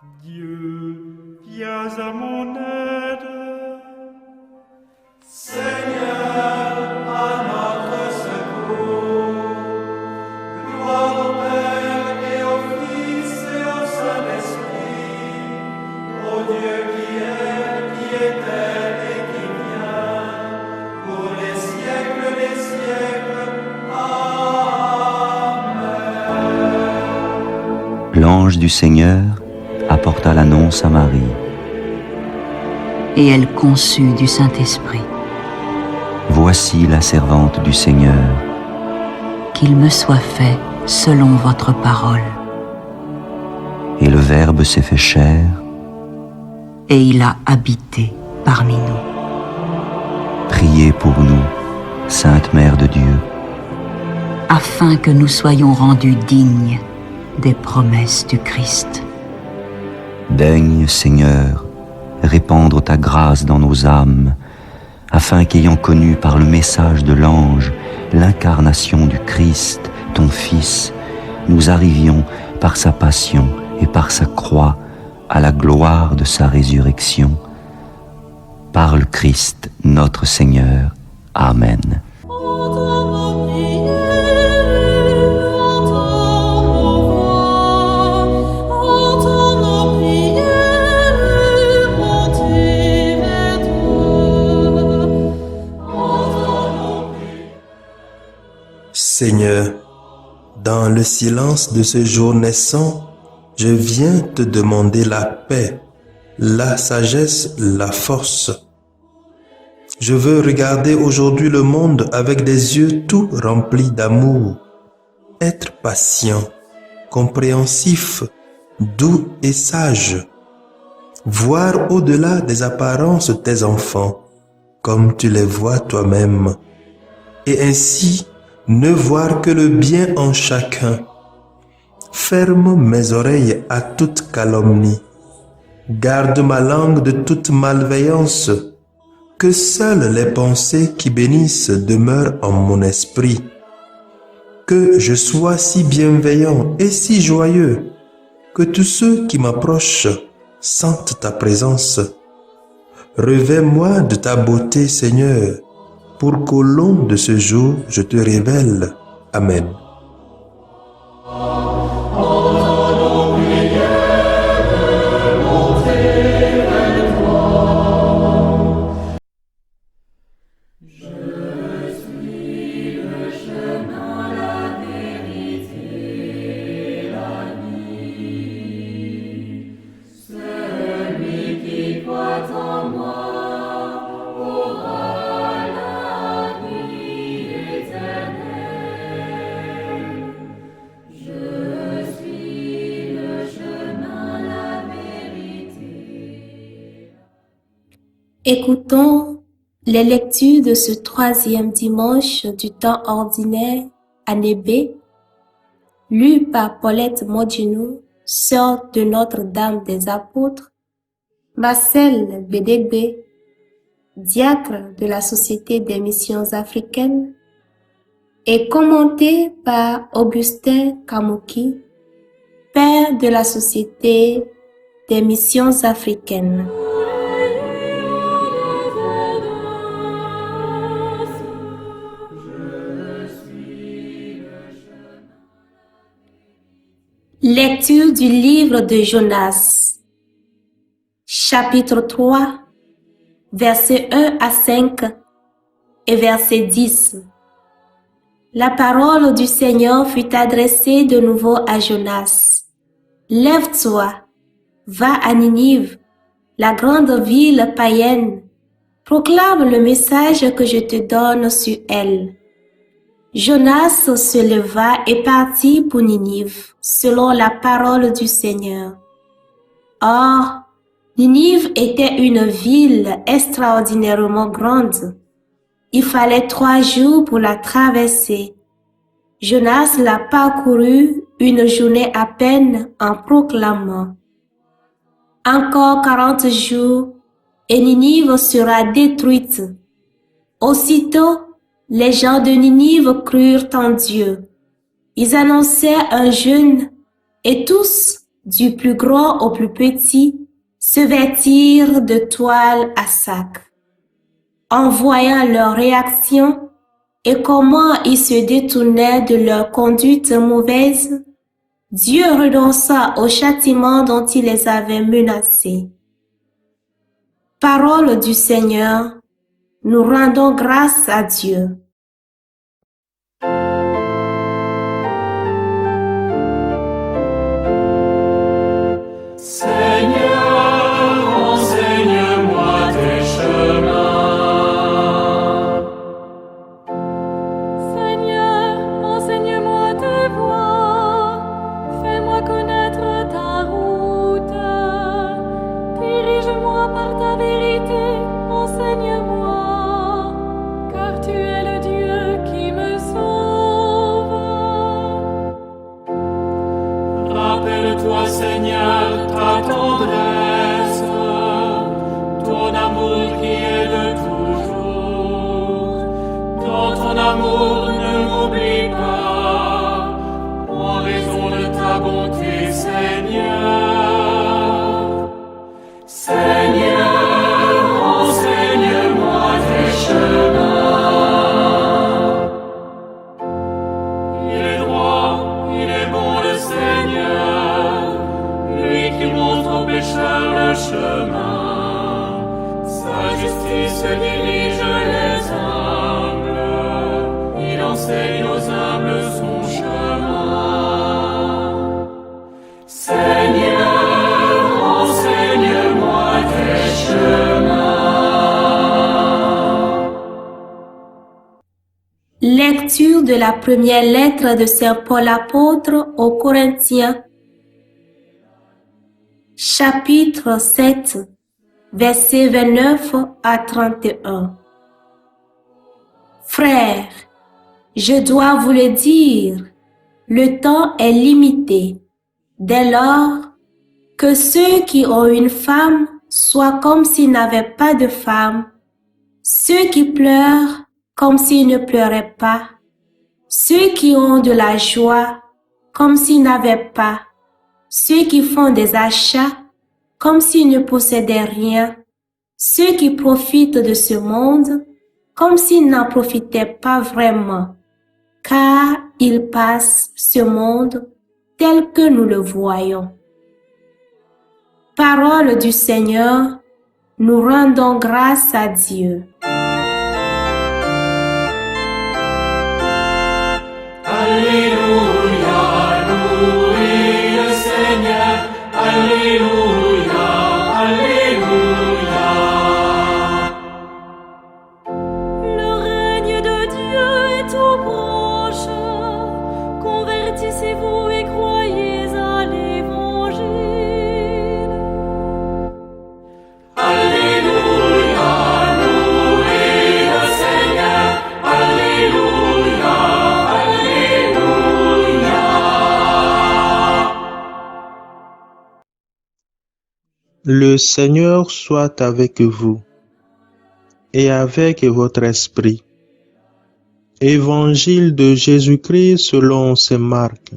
Dieu, viens à mon aide. Seigneur, à notre secours. Gloire au Père et au Fils et au Saint-Esprit, au Dieu qui était et qui vient, pour les siècles des siècles. Amen. L'ange du Seigneur apporta l'annonce à Marie. Et elle conçut du Saint-Esprit. Voici la servante du Seigneur. Qu'il me soit fait selon votre parole. Et le Verbe s'est fait chair. Et il a habité parmi nous. Priez pour nous, Sainte Mère de Dieu, Afin que nous soyons rendus dignes des promesses du Christ. Daigne, Seigneur, répandre ta grâce dans nos âmes, afin qu'ayant connu par le message de l'ange l'incarnation du Christ, ton Fils, nous arrivions par sa passion et par sa croix à la gloire de sa résurrection. Par le Christ notre Seigneur. Amen. Seigneur, dans le silence de ce jour naissant, je viens te demander la paix, la sagesse, la force. Je veux regarder aujourd'hui le monde avec des yeux tout remplis d'amour, être patient, compréhensif, doux et sage, voir au-delà des apparences tes enfants, comme tu les vois toi-même, et ainsi ne voir que le bien en chacun. Ferme mes oreilles à toute calomnie. Garde ma langue de toute malveillance. Que seules les pensées qui bénissent demeurent en mon esprit. Que je sois si bienveillant et si joyeux, que tous ceux qui m'approchent sentent ta présence. Revêt-moi de ta beauté, Seigneur, pour qu'au long de ce jour, je te révèle. Amen. Écoutons les lectures de ce troisième dimanche du temps ordinaire, année B, lues par Paulette Modinou, sœur de Notre-Dame des Apôtres, Marcel Bédégbé, diacre de la Société des Missions Africaines, et commentée par Augustin Kamouki, père de la Société des Missions Africaines. Lecture du livre de Jonas, chapitre 3, versets 1 à 5 et verset 10. La parole du Seigneur fut adressée de nouveau à Jonas. Lève-toi, va à Ninive, la grande ville païenne, proclame le message que je te donne sur elle. Jonas se leva et partit pour Ninive, selon la parole du Seigneur. Or, Ninive était une ville extraordinairement grande. Il fallait 3 jours pour la traverser. Jonas l'a parcourue une journée à peine en proclamant: Encore 40 jours, et Ninive sera détruite. Aussitôt, les gens de Ninive crurent en Dieu. Ils annoncèrent un jeûne et tous du plus grand au plus petit, se vêtirent de toile à sac. En voyant leur réaction et comment ils se détournaient de leur conduite mauvaise, Dieu renonça au châtiment dont il les avait menacés. Parole du Seigneur, nous rendons grâce à Dieu. Rappelle-toi, Seigneur, ta tendresse, ton amour qui est de toujours. Dans ton amour, ne m'oublie pas, en raison de ta bonté, Seigneur. Seigneur, enseigne-moi tes chemins. Il est droit, il est bon le Seigneur, lui qui montre aux pécheurs le chemin. Sa justice dirige les humbles, il enseigne aux humbles son chemin. Seigneur, enseigne-moi tes chemins. Lecture de la première lettre de Saint Paul apôtre aux Corinthiens. Chapitre 7, versets 29 à 31. Frères, je dois vous le dire, le temps est limité. Dès lors, que ceux qui ont une femme soient comme s'ils n'avaient pas de femme, ceux qui pleurent comme s'ils ne pleuraient pas, ceux qui ont de la joie comme s'ils n'avaient pas, ceux qui font des achats comme s'ils ne possédaient rien, ceux qui profitent de ce monde comme s'ils n'en profitaient pas vraiment, car il passe ce monde tel que nous le voyons. Parole du Seigneur, nous rendons grâce à Dieu. Alléluia, louez le Seigneur, Alléluia, Alléluia. Le règne de Dieu est tout proche, convertissez-vous et croyez à l'Évangile. Alléluia, louez le Seigneur, Alléluia, Alléluia. Le Seigneur soit avec vous et avec votre esprit. Évangile de Jésus-Christ selon saint Marc.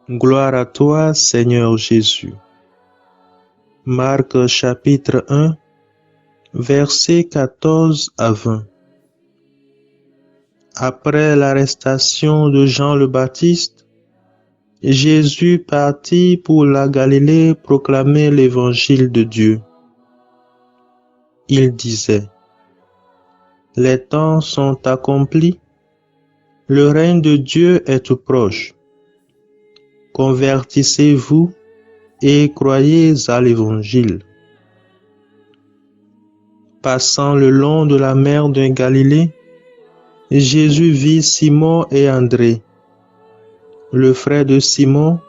Gloire à toi, Seigneur Jésus. Marc chapitre 1, versets 14 à 20. Après l'arrestation de Jean le Baptiste, Jésus partit pour la Galilée proclamer l'évangile de Dieu. Il disait: les temps sont accomplis, le règne de Dieu est tout proche. Convertissez-vous et croyez à l'évangile. Passant le long de la mer de Galilée, Jésus vit Simon et André, le frère de Simon,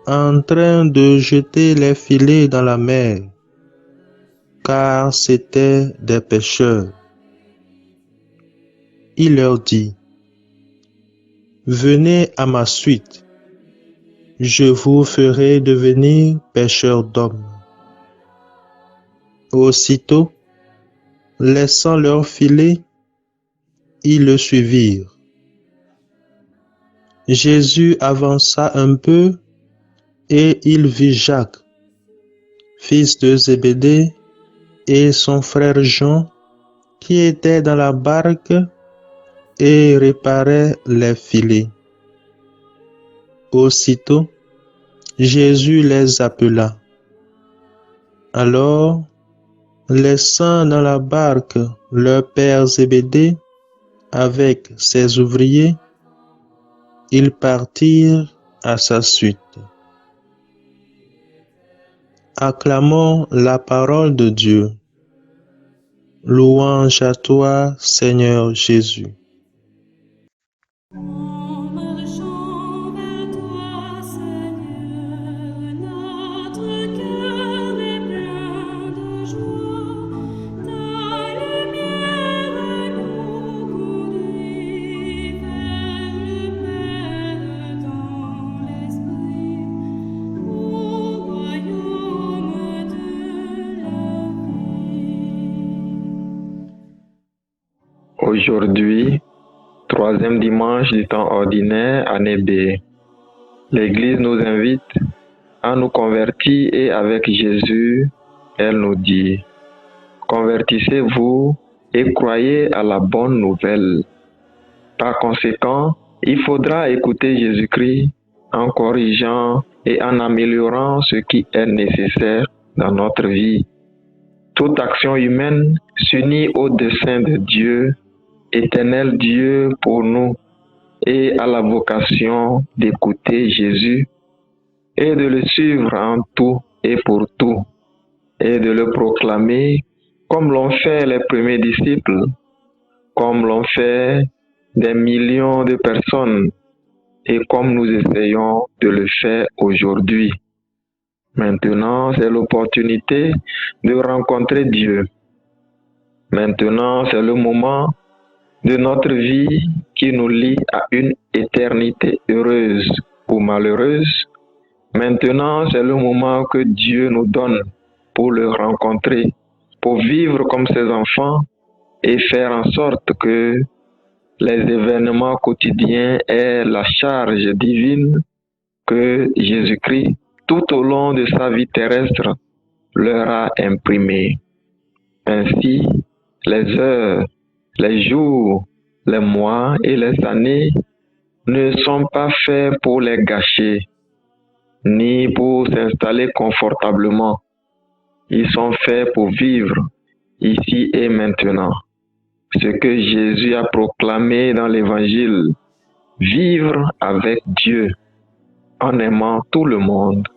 en train de jeter les filets dans la mer, car c'étaient des pêcheurs. Il leur dit: venez à ma suite, je vous ferai devenir pêcheurs d'hommes. Aussitôt, laissant leurs filets, ils le suivirent. Jésus avança un peu et il vit Jacques, fils de Zébédée, et son frère Jean, qui étaient dans la barque et réparaient les filets. Aussitôt, Jésus les appela. Alors, laissant dans la barque leur père Zébédée avec ses ouvriers, ils partirent à sa suite. Acclamons la parole de Dieu. Louange à toi, Seigneur Jésus. En marchant vers toi, Seigneur, notre cœur est plein de joie. Ta lumière nous conduit vers le Père dans l'Esprit, au royaume de la vie. Aujourd'hui, troisième dimanche du temps ordinaire, année B. L'Église nous invite à nous convertir et avec Jésus, elle nous dit, convertissez-vous et croyez à la bonne nouvelle. Par conséquent, il faudra écouter Jésus-Christ en corrigeant et en améliorant ce qui est nécessaire dans notre vie. Toute action humaine s'unit au dessein de Dieu, éternel Dieu pour nous, et à la vocation d'écouter Jésus et de le suivre en tout et pour tout, et de le proclamer comme l'ont fait les premiers disciples, comme l'ont fait des millions de personnes, et comme nous essayons de le faire aujourd'hui. Maintenant, c'est l'opportunité de rencontrer Dieu. Maintenant, c'est le moment de notre vie qui nous lie à une éternité heureuse ou malheureuse. Maintenant, c'est le moment que Dieu nous donne pour le rencontrer, pour vivre comme ses enfants et faire en sorte que les événements quotidiens aient la charge divine que Jésus-Christ, tout au long de sa vie terrestre, leur a imprimée. Ainsi, les heures, les jours, les mois et les années ne sont pas faits pour les gâcher, ni pour s'installer confortablement. Ils sont faits pour vivre ici et maintenant. Ce que Jésus a proclamé dans l'Évangile, vivre avec Dieu en aimant tout le monde.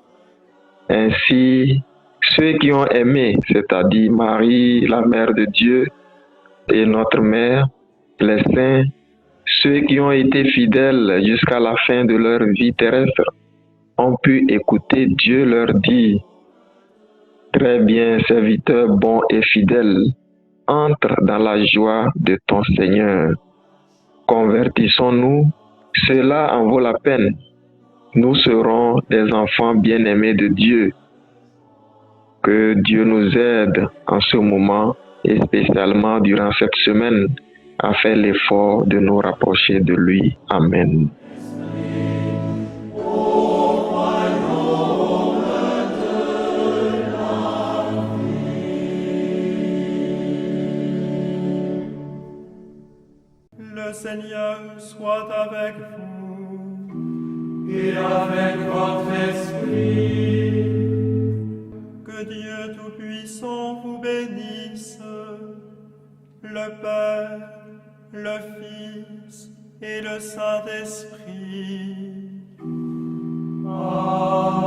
Ainsi, ceux qui ont aimé, c'est-à-dire Marie, la Mère de Dieu, et notre Mère, les saints, ceux qui ont été fidèles jusqu'à la fin de leur vie terrestre, ont pu écouter Dieu leur dire, « Très bien, serviteur bon et fidèle, entre dans la joie de ton Seigneur. » Convertissons-nous, cela en vaut la peine. Nous serons des enfants bien-aimés de Dieu. Que Dieu nous aide en ce moment et spécialement durant cette semaine à faire l'effort de nous rapprocher de lui. Amen. Le Seigneur soit avec vous. Et avec votre esprit. Que Dieu Tout-Puissant vous bénisse, le Père, le Fils et le Saint-Esprit. Amen.